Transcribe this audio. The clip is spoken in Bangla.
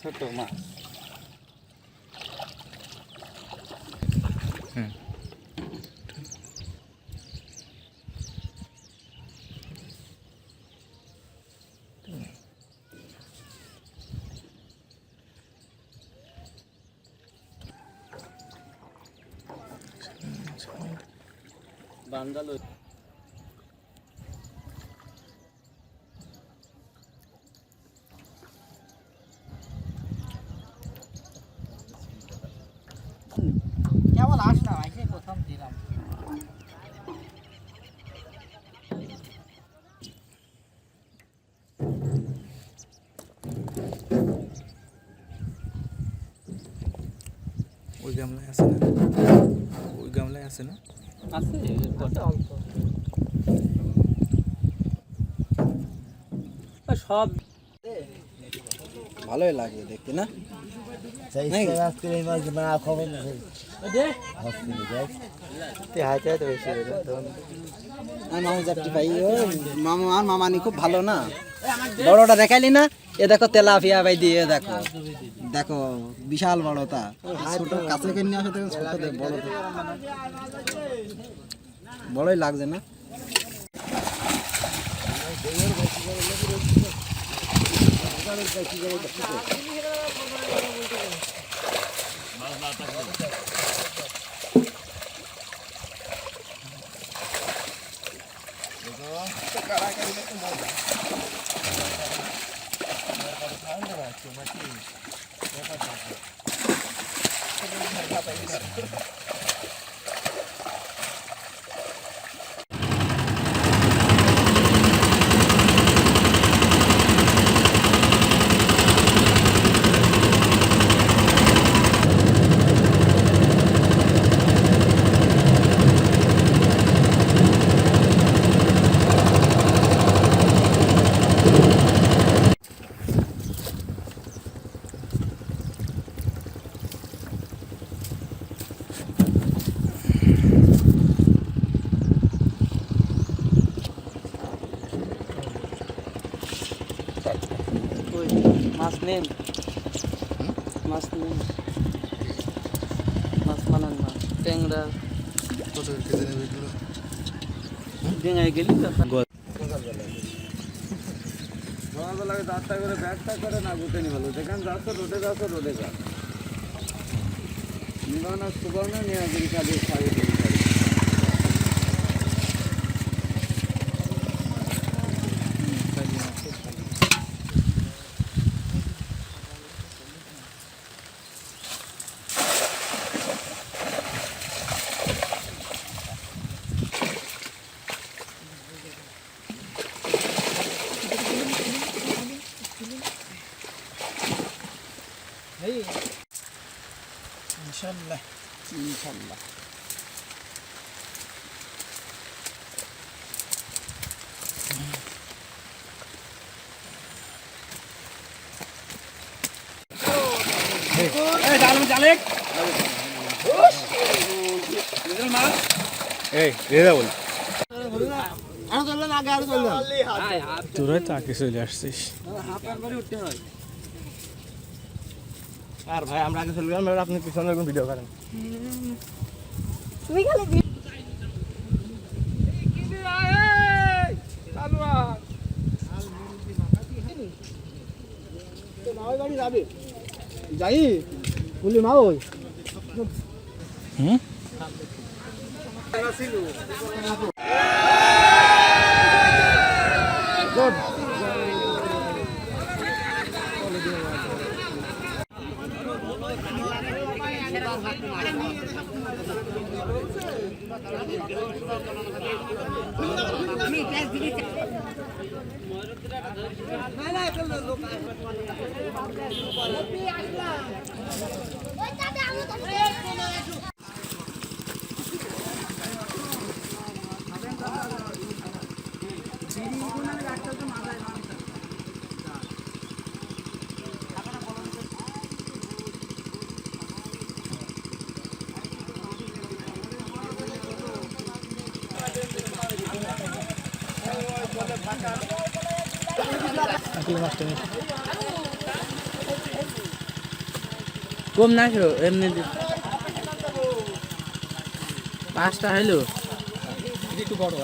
ছোট মাছ বান্দালো কেবল আসলাম আইসে প্রথম দিলাম ওই গামলায় আছে না ওই গামলায় আছে না আছে কত অল্প সব ভালোই লাগে দেখতে না মামানি খুব ভালো না বড়টা দেখাইলি না এ দেখো তেলাপিয়া ভাই দিয়ে দেখো দেখো বিশাল বড়টা ছোট কাছে কিনে আসে দেখো ছোট বড় বড়ই লাগছে না মাছ নেন মাছ নেন মাছ মানান মাছ ট্যাংরা কত কেজি নেবে এগুলো ডেঙ্গায় গেলি সকালবেলায় 4টা করে ব্যাগটা করে না গুটে নি ভালো যেখানে যাচ্ছ রোডে যা নিবানা সুবর্ণ নিয়ে গিয়ে খালি খাই ইনশাআল্লাহ তোরাই তো আগে চলে আসছিস আর ভাই আমরা আগে চলে গেলাম আপনি পিছনে ভিডিও করেন তুমি খালি যাই বলি মা ওই মাছটা কম না কেউ এমনি পাঁচটা হইলো একটু বড়